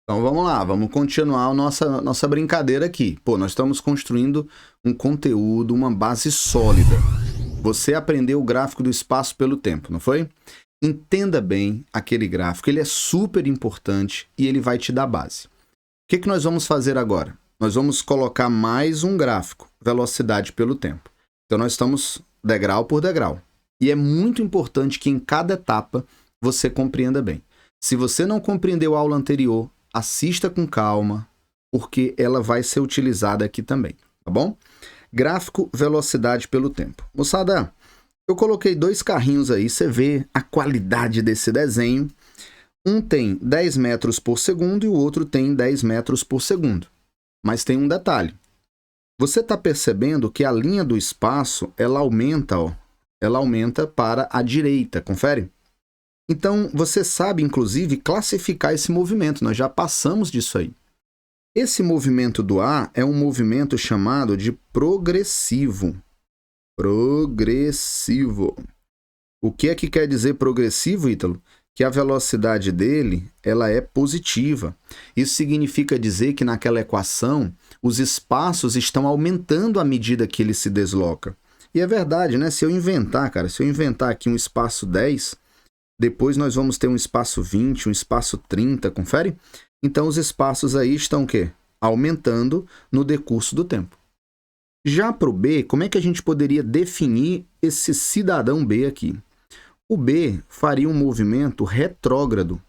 Então vamos lá, vamos continuar a nossa brincadeira aqui. Pô, nós estamos construindo um conteúdo, uma base sólida. Você aprendeu o gráfico do espaço pelo tempo, não foi? Entenda bem aquele gráfico, ele é super importante e ele vai te dar base. O que nós vamos fazer agora? Nós vamos colocar mais um gráfico, velocidade pelo tempo. Então nós estamos degrau por degrau. E é muito importante que em cada etapa você compreenda bem. Se você não compreendeu a aula anterior, assista com calma, porque ela vai ser utilizada aqui também, tá bom? Gráfico, velocidade pelo tempo. Moçada, eu coloquei dois carrinhos aí, você vê a qualidade desse desenho. Um tem 10 metros por segundo e o outro tem 10 metros por segundo. Mas tem um detalhe. Você está percebendo que a linha do espaço, ela aumenta, ó. Ela aumenta para a direita, confere? Então, você sabe, inclusive, classificar esse movimento. Nós já passamos disso aí. Esse movimento do ar é um movimento chamado de progressivo. Progressivo. O que é que quer dizer progressivo, Ítalo? Que a velocidade dele, ela é positiva. Isso significa dizer que naquela equação, os espaços estão aumentando à medida que ele se desloca. E é verdade, né? Se eu inventar aqui um espaço 10... Depois nós vamos ter um espaço 20, um espaço 30, confere? Então os espaços aí estão o quê? Aumentando no decurso do tempo. Já para o B, como é que a gente poderia definir esse cidadão B aqui? O B faria um movimento retrógrado.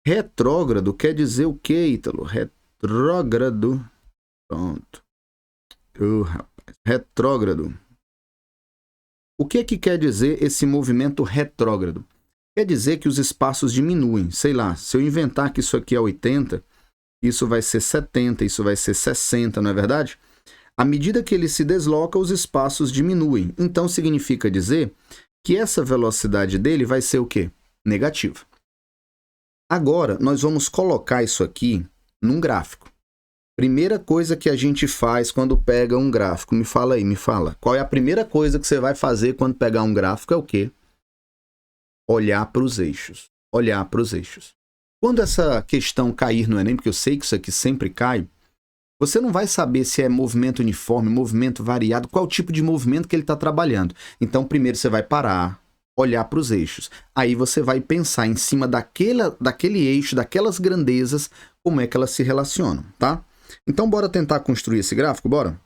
Retrógrado quer dizer o quê, Ítalo? Retrógrado. Pronto. Rapaz. Retrógrado. O que quer dizer esse movimento retrógrado? Quer dizer que os espaços diminuem. Sei lá, se eu inventar que isso aqui é 80, isso vai ser 70, isso vai ser 60, não é verdade? À medida que ele se desloca, os espaços diminuem. Então, significa dizer que essa velocidade dele vai ser o quê? Negativa. Agora, nós vamos colocar isso aqui num gráfico. Primeira coisa que a gente faz quando pega um gráfico, me fala aí, me fala. Qual é a primeira coisa que você vai fazer quando pegar um gráfico? É o quê? Olhar para os eixos. Olhar para os eixos. Quando essa questão cair no Enem, porque eu sei que isso aqui sempre cai, você não vai saber se é movimento uniforme, movimento variado, qual tipo de movimento que ele está trabalhando. Então, primeiro você vai parar, olhar para os eixos. Aí você vai pensar em cima daquele eixo, daquelas grandezas, como é que elas se relacionam, tá? Então, bora tentar construir esse gráfico, bora?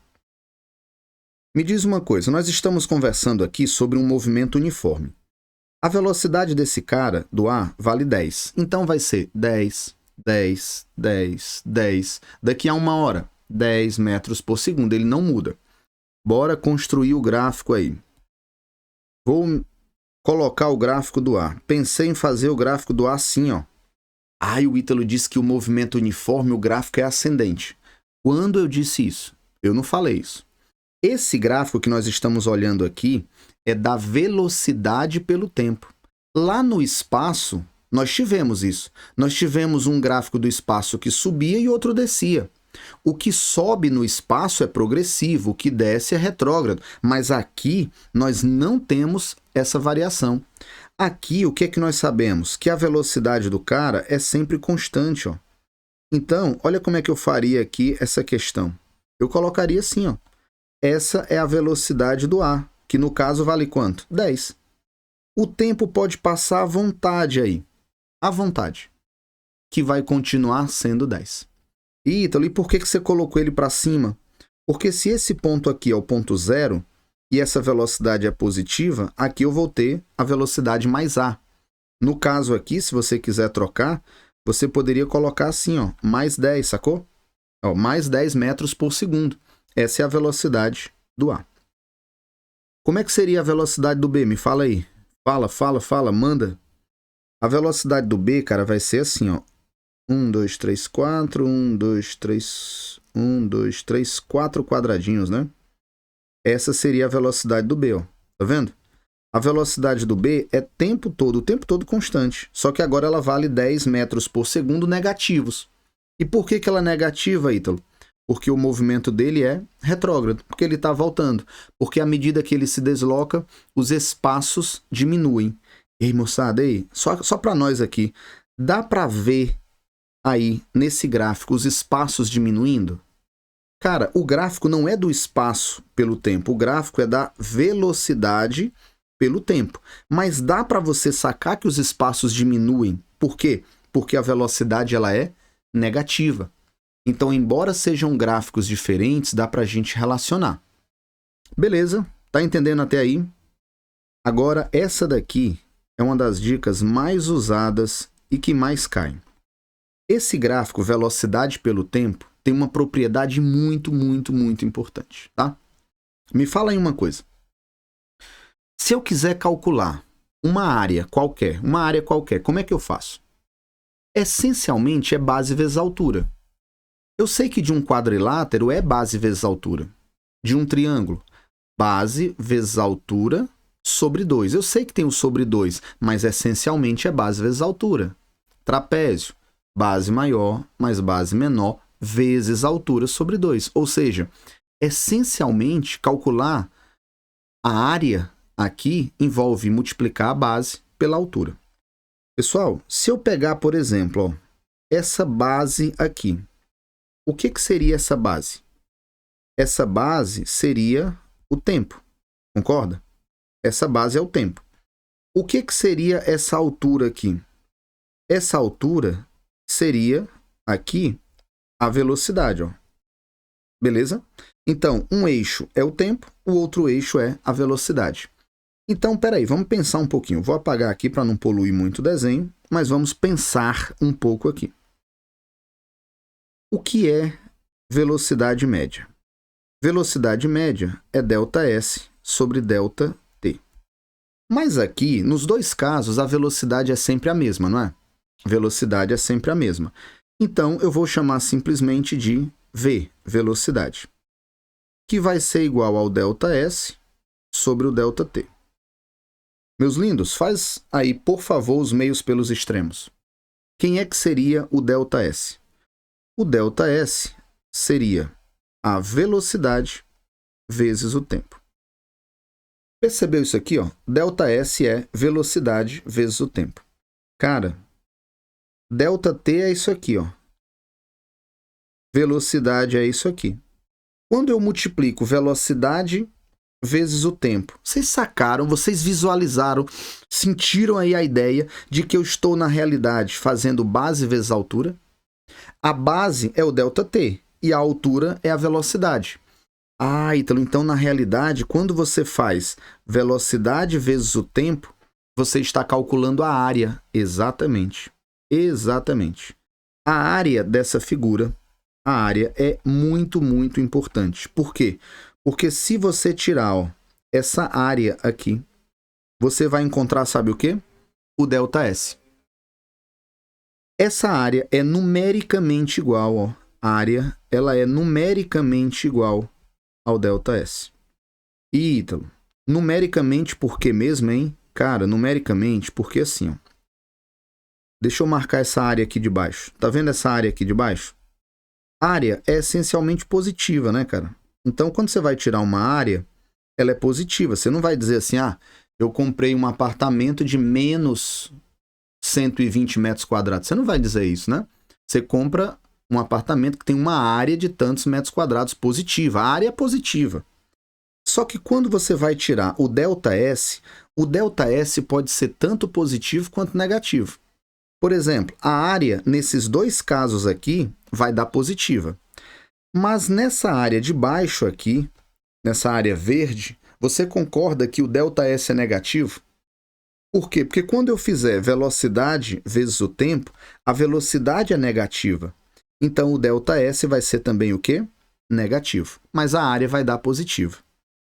Me diz uma coisa, nós estamos conversando aqui sobre um movimento uniforme. A velocidade desse cara, do ar, vale 10. Então vai ser 10, 10, 10, 10. Daqui a uma hora, 10 metros por segundo. Ele não muda. Bora construir o gráfico aí. Vou colocar o gráfico do ar. Pensei em fazer o gráfico do ar assim, ó. O Ítalo disse que o movimento uniforme, o gráfico é ascendente. Quando eu disse isso? Eu não falei isso. Esse gráfico que nós estamos olhando aqui é da velocidade pelo tempo. Lá no espaço, nós tivemos isso. Nós tivemos um gráfico do espaço que subia e outro descia. O que sobe no espaço é progressivo, o que desce é retrógrado. Mas aqui, nós não temos essa variação. Aqui, o que é que nós sabemos? Que a velocidade do cara é sempre constante, ó. Então, olha como é que eu faria aqui essa questão. Eu colocaria assim, ó. Essa é a velocidade do ar, que no caso vale quanto? 10. O tempo pode passar à vontade aí. À vontade. Que vai continuar sendo 10. Ítalo, e por que você colocou ele para cima? Porque se esse ponto aqui é o ponto zero, e essa velocidade é positiva, aqui eu vou ter a velocidade mais A. No caso aqui, se você quiser trocar, você poderia colocar assim, ó, mais 10, sacou? Ó, mais 10 metros por segundo. Essa é a velocidade do A. Como é que seria a velocidade do B? Me fala aí. Fala, manda. A velocidade do B, cara, vai ser assim, ó. 1, 2, 3, 4, 1, 2, 3, 1, 2, 3, 4 quadradinhos, né? Essa seria a velocidade do B, ó. Tá vendo? A velocidade do B é o tempo todo constante. Só que agora ela vale 10 metros por segundo negativos. E por que ela é negativa, Ítalo? Porque o movimento dele é retrógrado, porque ele está voltando. Porque à medida que ele se desloca, os espaços diminuem. Ei, moçada, só para nós aqui, dá para ver aí nesse gráfico os espaços diminuindo? Cara, o gráfico não é do espaço pelo tempo, o gráfico é da velocidade pelo tempo. Mas dá para você sacar que os espaços diminuem. Por quê? Porque a velocidade ela é negativa. Então, embora sejam gráficos diferentes, dá para a gente relacionar. Beleza? Tá entendendo até aí? Agora, essa daqui é uma das dicas mais usadas e que mais caem. Esse gráfico, velocidade pelo tempo, tem uma propriedade muito importante, tá? Me fala aí uma coisa. Se eu quiser calcular uma área qualquer, como é que eu faço? Essencialmente é base vezes altura. Eu sei que de um quadrilátero é base vezes altura. De um triângulo, base vezes altura sobre 2. Eu sei que tem o sobre 2, mas essencialmente é base vezes altura. Trapézio, base maior mais base menor vezes altura sobre 2. Ou seja, essencialmente calcular a área aqui envolve multiplicar a base pela altura. Pessoal, se eu pegar, por exemplo, ó, essa base aqui, o que seria essa base? Essa base seria o tempo, concorda? Essa base é o tempo. O que seria essa altura aqui? Essa altura seria aqui a velocidade, ó. Beleza? Então, um eixo é o tempo, o outro eixo é a velocidade. Então, peraí, vamos pensar um pouquinho. Vou apagar aqui para não poluir muito o desenho, mas vamos pensar um pouco aqui. O que é velocidade média? Velocidade média é ΔS sobre ΔT. Mas aqui, nos dois casos, a velocidade é sempre a mesma, não é? Velocidade é sempre a mesma. Então, eu vou chamar simplesmente de V, velocidade, que vai ser igual ao ΔS sobre o ΔT. Meus lindos, faz aí, por favor, os meios pelos extremos. Quem é que seria o ΔS? O ΔS seria a velocidade vezes o tempo. Percebeu isso aqui, ó? ΔS é velocidade vezes o tempo. Cara, ΔT é isso aqui, ó. Velocidade é isso aqui. Quando eu multiplico velocidade vezes o tempo, vocês sacaram, vocês visualizaram, sentiram aí a ideia de que eu estou, na realidade, fazendo base vezes altura? A base é o ΔT e a altura é a velocidade. Ah, Ítalo, então, na realidade, quando você faz velocidade vezes o tempo, você está calculando a área. Exatamente. Exatamente. A área dessa figura, a área é muito importante. Por quê? Porque se você tirar, ó, essa área aqui, você vai encontrar, sabe o quê? O ΔS. Essa área é numericamente igual, ó. A área, ela é numericamente igual ao ΔS. E, Ítalo, numericamente por que mesmo, hein? Cara, numericamente porque assim, ó. Deixa eu marcar essa área aqui de baixo. Tá vendo essa área aqui de baixo? Área é essencialmente positiva, né, cara? Então, quando você vai tirar uma área, ela é positiva. Você não vai dizer assim, ah, eu comprei um apartamento de menos 120 metros quadrados. Você não vai dizer isso, né? Você compra um apartamento que tem uma área de tantos metros quadrados positiva. A área é positiva. Só que quando você vai tirar o ΔS pode ser tanto positivo quanto negativo. Por exemplo, a área, nesses dois casos aqui, vai dar positiva. Mas nessa área de baixo aqui, nessa área verde, você concorda que o ΔS é negativo? Por quê? Porque quando eu fizer velocidade vezes o tempo, a velocidade é negativa. Então, o ΔS vai ser também o quê? Negativo. Mas a área vai dar positivo.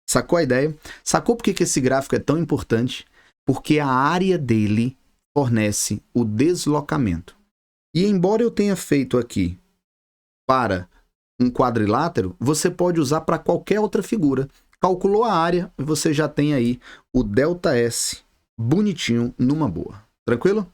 Sacou a ideia? Sacou por que esse gráfico é tão importante? Porque a área dele fornece o deslocamento. E embora eu tenha feito aqui para um quadrilátero, você pode usar para qualquer outra figura. Calculou a área, você já tem aí o ΔS bonitinho numa boa. Tranquilo?